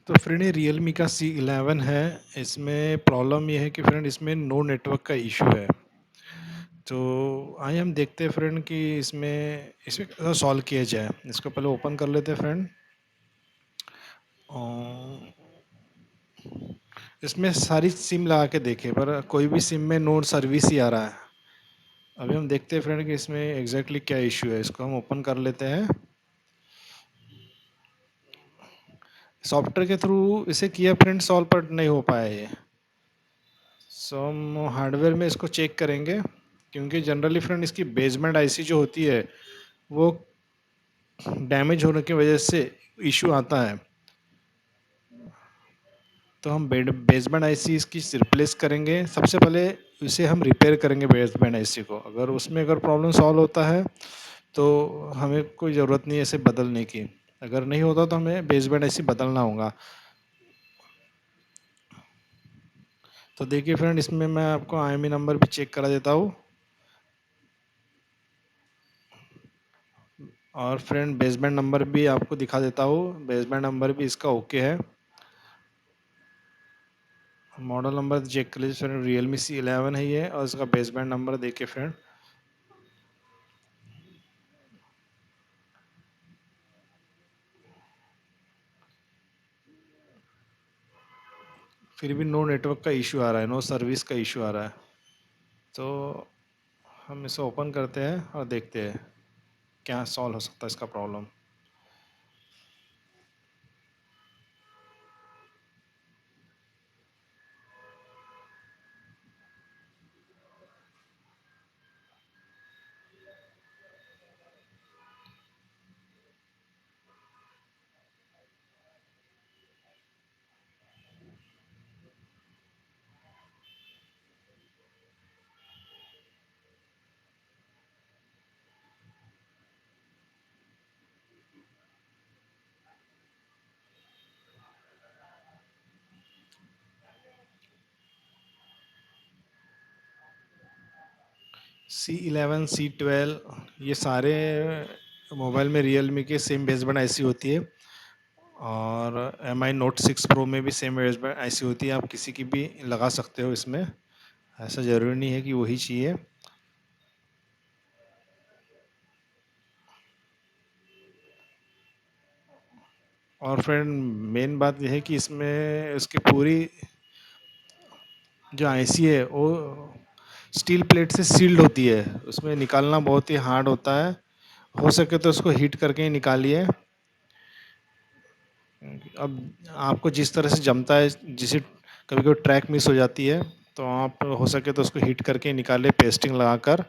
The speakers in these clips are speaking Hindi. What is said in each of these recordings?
तो फ्रेंड ये रियलमी का C11 है। इसमें प्रॉब्लम ये है कि फ्रेंड इसमें नो नेटवर्क का इशू है। तो आइए हम देखते हैं फ्रेंड कि इसमें इसमें कैसे सॉल्व किया जाए। इसको पहले ओपन कर लेते हैं फ्रेंड। और इसमें सारी सिम लगा के देखे पर कोई भी सिम में नो सर्विस ही आ रहा है। अभी हम देखते हैं फ्रेंड कि इसमें एग्जैक्टली क्या इशू है। इसको हम ओपन कर लेते हैं। सॉफ्टवेयर के थ्रू इसे किया फ्रेंड सॉल्व, पर नहीं हो पाया ये। सो हम हार्डवेयर में इसको चेक करेंगे, क्योंकि जनरली फ्रेंड इसकी बेसमेंट आईसी जो होती है वो डैमेज होने की वजह से इशू आता है। तो हम बेसबैंड आईसी इसकी रिप्लेस करेंगे। सबसे पहले इसे हम रिपेयर करेंगे बेसबैंड आईसी को। अगर उसमें अगर प्रॉब्लम सॉल्व होता है तो हमें कोई ज़रूरत नहीं है इसे बदलने की। अगर नहीं होता तो हमें बेसबैंड आईसी बदलना होगा। तो देखिए फ्रेंड, इसमें मैं आपको आईएमई नंबर भी चेक करा देता हूँ। और फ्रेंड बेसबैंड नंबर भी आपको दिखा देता हूँ। बेसबैंड नंबर भी इसका ओके है। मॉडल नंबर चेक कर लीजिए फ्रेंड, रियलमी C11 है ये। और इसका बेसबैंड नंबर देखिए फ्रेंड, फिर भी नो नेटवर्क का इशू आ रहा है, नो सर्विस का इशू आ रहा है। तो हम इसे ओपन करते हैं और देखते हैं क्या सॉल्व हो सकता है इसका प्रॉब्लम। C11 C12 ये सारे मोबाइल में रियलमी के सेम बेसबैंड आईसी होती है। और Mi Note 6 Pro में भी सेम बेसबैंड आईसी होती है। आप किसी की भी लगा सकते हो इसमें, ऐसा ज़रूरी नहीं है कि वही चाहिए। और फ्रेंड मेन बात यह है कि इसमें इसकी पूरी जो आईसी है वो स्टील प्लेट से सील्ड होती है। उसमें निकालना बहुत ही हार्ड होता है। हो सके तो उसको हीट करके ही निकालिए। अब आपको जिस तरह से जमता है, जिसे कभी कभी ट्रैक मिस हो जाती है, तो आप हो सके तो उसको हीट करके निकाले पेस्टिंग लगाकर।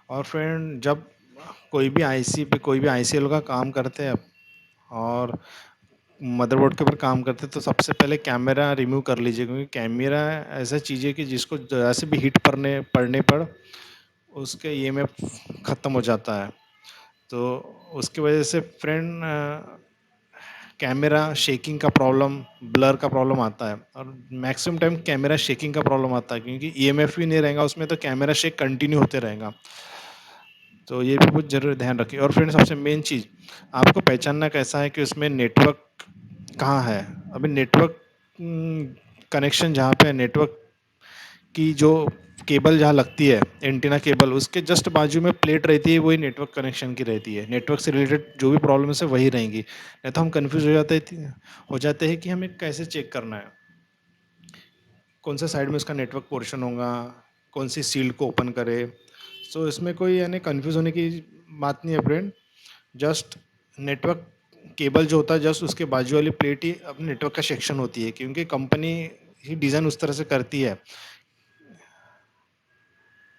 और फ्रेंड जब कोई भी आईसी पे कोई भी आईसीएल का काम करते हैं और मदरबोर्ड के ऊपर काम करते हैं, तो सबसे पहले कैमरा रिमूव कर लीजिए, क्योंकि कैमरा ऐसा चीज़ है कि जिसको ज़रा से भी हीट पड़ने पड़ने पर उसके ईएमएफ ख़त्म हो जाता है। तो उसकी वजह से फ्रेंड कैमरा शेकिंग का प्रॉब्लम, ब्लर का प्रॉब्लम आता है। और मैक्सिमम टाइम कैमरा शेकिंग का प्रॉब्लम आता है, क्योंकि ईएमएफ भी नहीं रहेगा उसमें, तो कैमरा शेक कंटिन्यू होते रहेगा। तो ये भी बहुत ज़रूर ध्यान रखिए। और फ्रेंड सबसे मेन चीज़, आपको पहचानना कैसा है कि उसमें नेटवर्क कहाँ है। अभी नेटवर्क कनेक्शन जहाँ पे नेटवर्क की जो केबल जहाँ लगती है, एंटीना केबल, उसके जस्ट बाजू में प्लेट रहती है, वही नेटवर्क कनेक्शन की रहती है। नेटवर्क से रिलेटेड जो भी प्रॉब्लम्स है वही रहेंगी। नहीं तो हम कंफ्यूज हो जाते हैं कि हमें कैसे चेक करना है, कौन सा साइड में उसका नेटवर्क पोर्शन होगा, कौन सी सील्ड को ओपन करे। सो इसमें कोई यानी कंफ्यूज होने की बात नहीं है फ्रेंड। जस्ट नेटवर्क केबल जो होता है, जस्ट उसके बाजू वाली प्लेट ही अपने नेटवर्क का सेक्शन होती है, क्योंकि कंपनी ही डिज़ाइन उस तरह से करती है।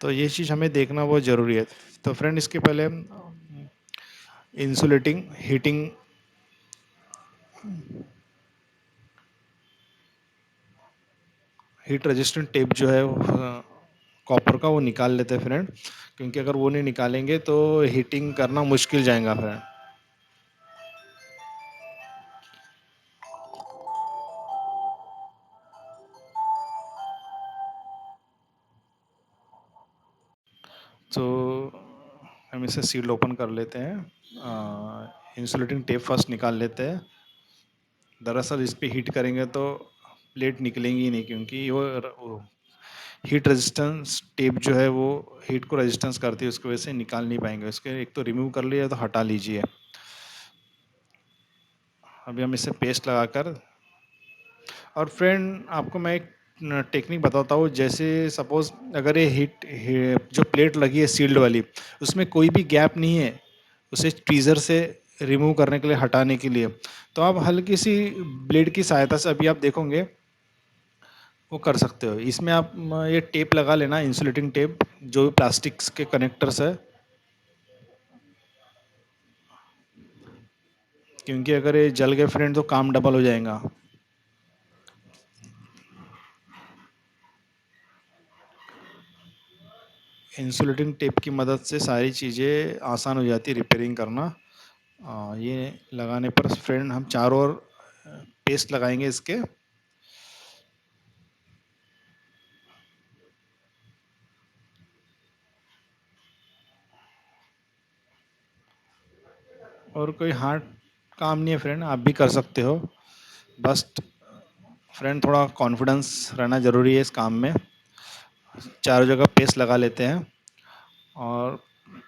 तो ये चीज़ हमें देखना बहुत ज़रूरी है। तो फ्रेंड इसके पहले insulating heating heat resistant tape जो है कॉपर का, वो निकाल लेते हैं फ्रेंड, क्योंकि अगर वो नहीं निकालेंगे तो हीटिंग करना मुश्किल जाएगा फ्रेंड। तो हम इसे सील ओपन कर लेते हैं। इंसुलेटिंग टेप फर्स्ट निकाल लेते हैं। दरअसल इस पे हीट करेंगे तो प्लेट निकलेंगी नहीं, क्योंकि वो हीट रेजिस्टेंस टेप जो है वो हीट को रेजिस्टेंस करती है, उसकी वजह से निकाल नहीं पाएंगे। उसके एक तो रिमूव कर लिया तो हटा लीजिए। अभी हम इसे पेस्ट लगाकर, और फ्रेंड आपको मैं एक टेक्निक बताता हूँ। जैसे सपोज अगर ये जो प्लेट लगी है सील्ड वाली, उसमें कोई भी गैप नहीं है उसे ट्वीज़र से रिमूव करने के लिए, हटाने के लिए, तो आप हल्की सी ब्लेड की सहायता से, अभी आप देखोगे, वो कर सकते हो। इसमें आप ये टेप लगा लेना, इंसुलेटिंग टेप, जो भी प्लास्टिक्स के कनेक्टर्स है, क्योंकि अगर ये जल गए फ्रेंड तो काम डबल हो जाएगा। इंसुलेटिंग टेप की मदद से सारी चीज़ें आसान हो जाती है रिपेयरिंग करना। ये लगाने पर फ्रेंड हम चारों ओर पेस्ट लगाएंगे इसके। और कोई हार्ड काम नहीं है फ्रेंड, आप भी कर सकते हो। बस फ्रेंड थोड़ा कॉन्फिडेंस रहना ज़रूरी है इस काम में। चारों जगह पेस्ट लगा लेते हैं। और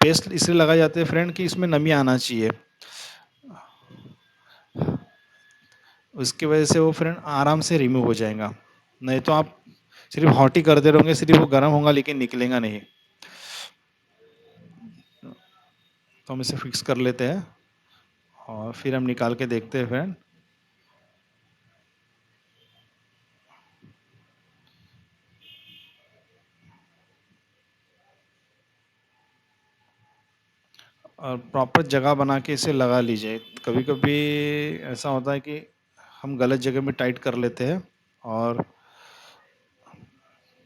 पेस्ट इसलिए लगाए जाते हैं फ्रेंड कि इसमें नमी आना चाहिए। उसकी वजह से वो फ्रेंड आराम से रिमूव हो जाएगा। नहीं तो आप सिर्फ हॉट ही करते रहोगे, सिर्फ वो गर्म होगा लेकिन निकलेगा नहीं। तो हम इसे फिक्स कर लेते हैं और फिर हम निकाल के देखते हैं फ्रेंड। और प्रॉपर जगह बना के इसे लगा लीजिए। कभी कभी ऐसा होता है कि हम गलत जगह में टाइट कर लेते हैं और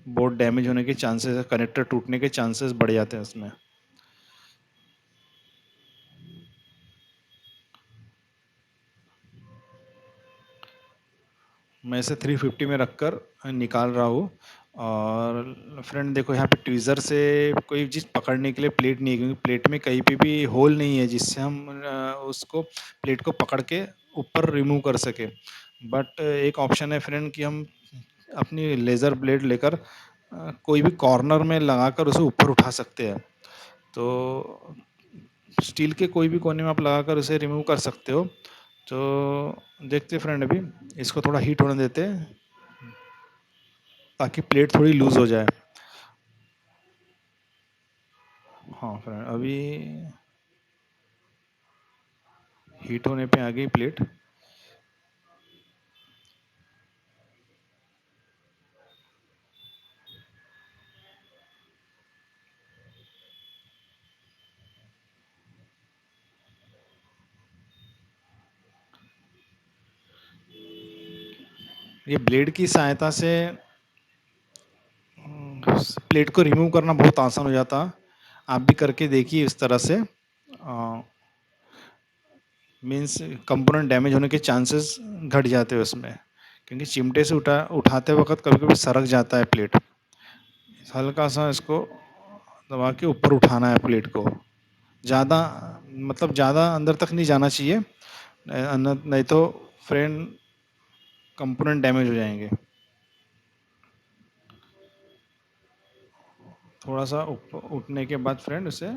बोर्ड डैमेज होने के चांसेस, कनेक्टर टूटने के चांसेस बढ़ जाते हैं उसमें। मैं इसे 350 में रखकर निकाल रहा हूँ। और फ्रेंड देखो, यहाँ पे ट्वीज़र से कोई चीज़ पकड़ने के लिए प्लेट नहीं है, क्योंकि प्लेट में कहीं पे भी होल नहीं है जिससे हम उसको, प्लेट को पकड़ के ऊपर रिमूव कर सके। बट एक ऑप्शन है फ्रेंड कि हम अपनी लेज़र ब्लेड लेकर कोई भी कॉर्नर में लगाकर उसे ऊपर उठा सकते हैं। तो स्टील के कोई भी कोने में आप लगाकर उसे रिमूव कर सकते हो। तो देखते फ्रेंड, अभी इसको थोड़ा हीट होने देते हैं ताकि प्लेट थोड़ी लूज हो जाए। हाँ फ्रेंड, अभी हीट होने पे आ गई प्लेट। ये ब्लेड की सहायता से प्लेट को रिमूव करना बहुत आसान हो जाता। आप भी करके देखिए इस तरह से। मीन्स कंपोनेंट डैमेज होने के चांसेस घट जाते हैं उसमें, क्योंकि चिमटे से उठाते वक्त कभी कभी सरक जाता है प्लेट। हल्का सा इसको दबा के ऊपर उठाना है प्लेट को। ज़्यादा, मतलब ज़्यादा अंदर तक नहीं जाना चाहिए, नहीं तो फ्रेंड कंपोनेंट डैमेज हो जाएंगे। थोड़ा सा उठने के बाद फ्रेंड उसे,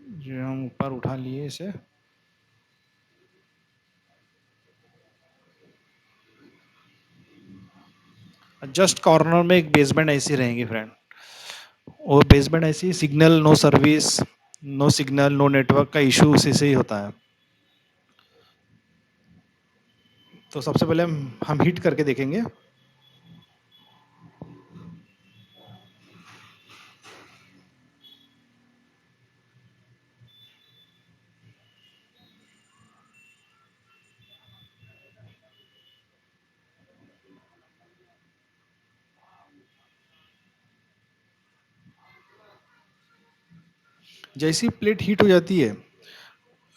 जो हम ऊपर उठा लिए इसे, जस्ट कॉर्नर में एक बेसबैंड ऐसी रहेंगी फ्रेंड। वो बेसबैंड ऐसी, signal no service, no signal, no network का इशू उसी से ही होता है। तो सबसे पहले हम हीट करके देखेंगे। जैसे ही प्लेट हीट हो जाती है,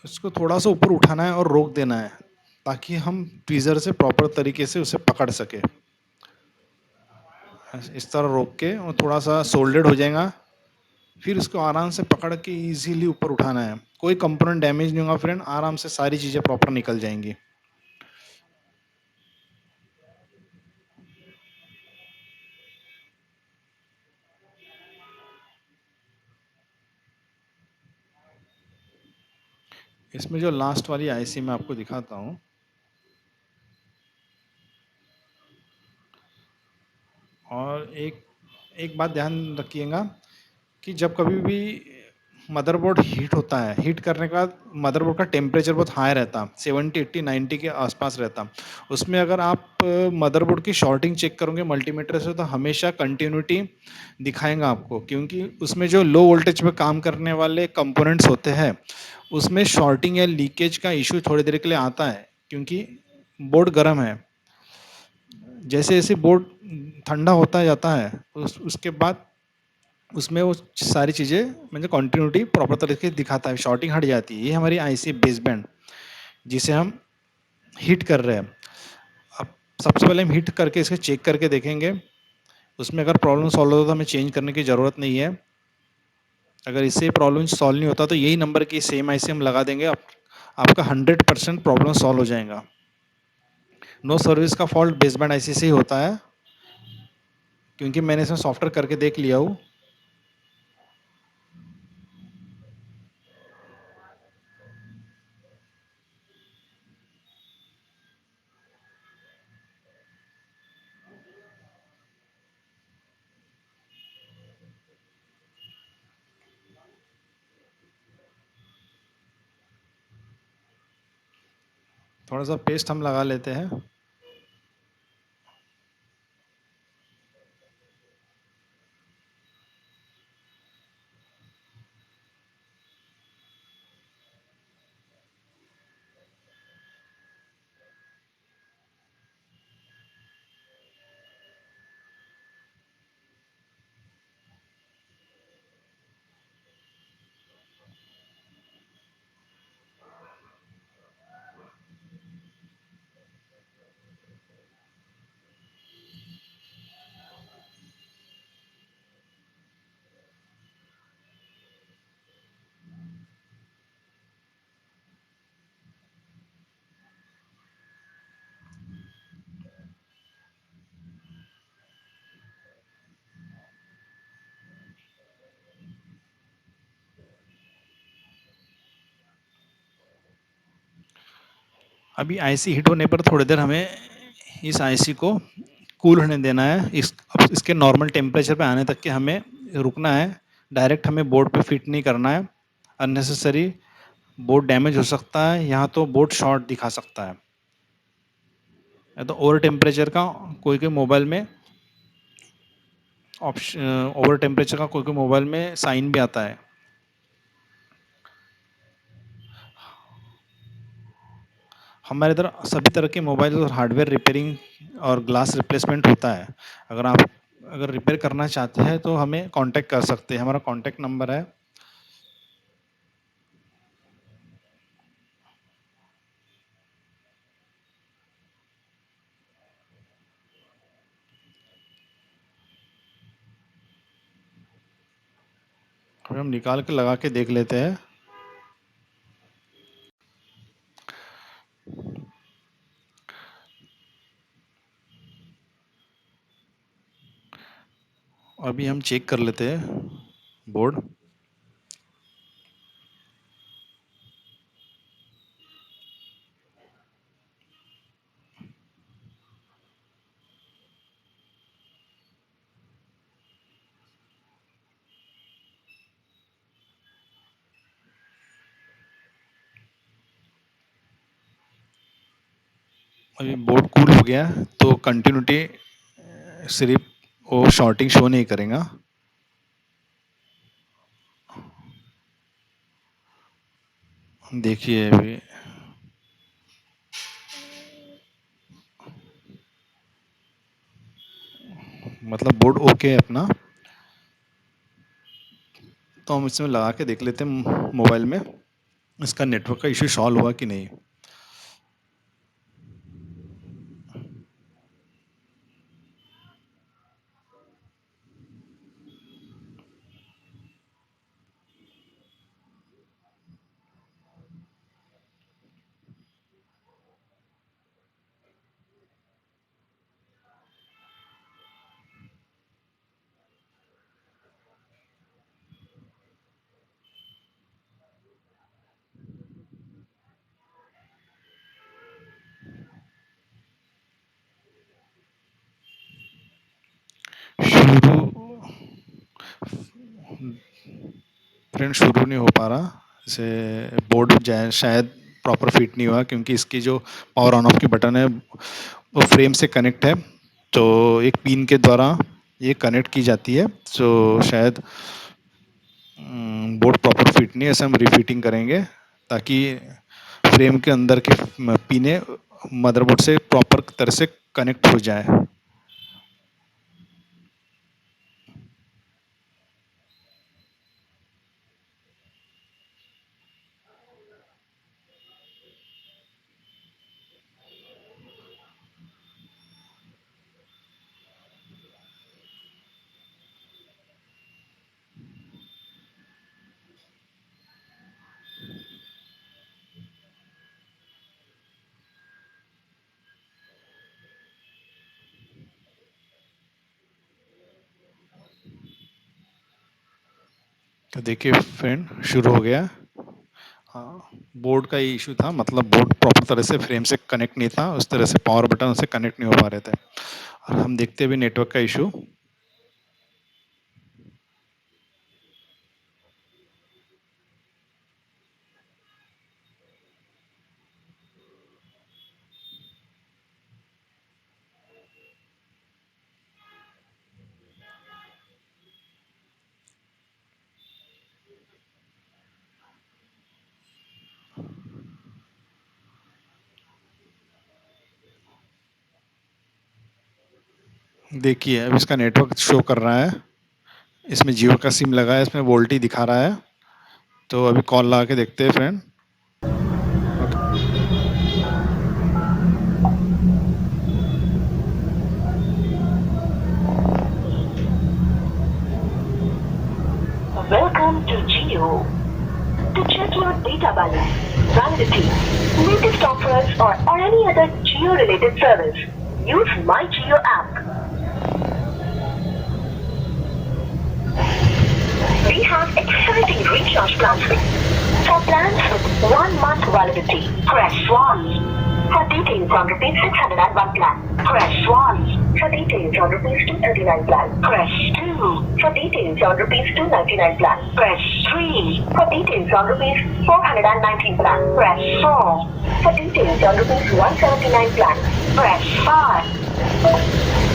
उसको थोड़ा सा ऊपर उठाना है और रोक देना है, ताकि हम ट्वीज़र से प्रॉपर तरीके से उसे पकड़ सके। इस तरह रोक के और थोड़ा सा सोल्डेड हो जाएगा, फिर उसको आराम से पकड़ के इजीली ऊपर उठाना है। कोई कंपोनेंट डैमेज नहीं होगा फ्रेंड, आराम से सारी चीज़ें प्रॉपर निकल जाएंगी। इसमें जो लास्ट वाली आईसी मैं आपको दिखाता हूँ। और एक एक बात ध्यान रखिएगा कि जब कभी भी मदरबोर्ड हीट होता है, हीट करने के बाद मदरबोर्ड का टेम्परेचर बहुत हाई रहता, 70 80 90 के आसपास रहता। उसमें अगर आप मदरबोर्ड की शॉर्टिंग चेक करोगे मल्टीमीटर से, तो हमेशा कंटिन्यूटी दिखाएगा आपको, क्योंकि उसमें जो लो वोल्टेज पे काम करने वाले कंपोनेंट्स होते हैं, उसमें शॉर्टिंग या लीकेज का इशू थोड़ी देर के लिए आता है, क्योंकि बोर्ड गर्म है। जैसे जैसे बोर्ड ठंडा होता जाता है, उसके बाद उसमें वो सारी चीज़ें मतलब कंटिन्यूटी प्रॉपर तरीके से दिखाता है, शॉर्टिंग हट जाती है। ये हमारी आईसी बेसबैंड जिसे हम हीट कर रहे हैं। अब सबसे पहले हम हीट करके इसके चेक करके देखेंगे, उसमें अगर प्रॉब्लम सॉल्व होता तो हमें चेंज करने की ज़रूरत नहीं है। अगर इससे प्रॉब्लम सॉल्व नहीं होता तो यही नंबर की सेम आईसी हम लगा देंगे, आपका 100% प्रॉब्लम सॉल्व हो जाएगा। नो सर्विस का फॉल्ट बेसबैंड आईसी से ही होता है, क्योंकि मैंने इसमें सॉफ्टवेयर करके देख लिया हूँ। थोड़ा सा पेस्ट हम लगा लेते हैं। अभी आईसी हीट होने पर थोड़ी देर हमें इस आईसी को कूल होने देना है। अब इसके नॉर्मल टेम्परेचर पे आने तक के हमें रुकना है। डायरेक्ट हमें बोर्ड पे फिट नहीं करना है, अननेसेसरी बोर्ड डैमेज हो सकता है, यहाँ तो बोर्ड शॉर्ट दिखा सकता है। या तो ओवर टेम्परेचर का कोई कोई मोबाइल में ऑप्शन, ओवर टेम्परेचर का कोई कोई मोबाइल में साइन भी आता है। हमारे इधर सभी तरह के मोबाइल और हार्डवेयर रिपेयरिंग और ग्लास रिप्लेसमेंट होता है। अगर आप अगर रिपेयर करना चाहते हैं तो हमें कांटेक्ट कर सकते हैं। हमारा कांटेक्ट नंबर है। अभी हम निकाल के लगा के देख लेते हैं। अभी हम चेक कर लेते हैं बोर्ड। अभी बोर्ड कूल हो गया है, तो कंटिन्यूटी सिर्फ वो शॉर्टिंग शो नहीं करेगा। देखिए अभी मतलब बोर्ड ओके है अपना। तो हम इसमें लगा के देख लेते हैं मोबाइल में इसका नेटवर्क का इशू सॉल्व हुआ कि नहीं। शुरू फ्रेंड शुरू नहीं हो पा रहा, जैसे बोर्ड शायद प्रॉपर फिट नहीं हुआ, क्योंकि इसकी जो पावर ऑन ऑफ की बटन है वो फ्रेम से कनेक्ट है, तो एक पिन के द्वारा ये कनेक्ट की जाती है, तो शायद बोर्ड प्रॉपर फिट नहीं है। ऐसे हम रिफिटिंग करेंगे ताकि फ्रेम के अंदर के पिने मदरबोर्ड से प्रॉपर तरह से कनेक्ट हो जाए। तो देखिए फ्रेंड शुरू हो गया। हाँ, बोर्ड का ये इशू था, मतलब बोर्ड प्रॉपर तरह से फ्रेम से कनेक्ट नहीं था, उस तरह से पावर बटन से कनेक्ट नहीं हो पा रहे थे। और हम देखते भी नेटवर्क का इशू। देखिए अब इसका नेटवर्क शो कर रहा है, इसमें जियो का सिम लगा है, इसमें वोल्टी दिखा रहा है। तो अभी कॉल लगा के देखते हैं friend. Welcome to Geo. To check your data balance, validity, latest offers or any other Geo related service, use My Geo app. We have exciting recharge plans. For plans with 1 month validity, press 1. For details on rupees 601 plan, press 1. For details on rupees 239 plan, press 2. For details on rupees 299 plan, press 3. For details on rupees 419 plan, press 4. For details on rupees 179 plan, press 5.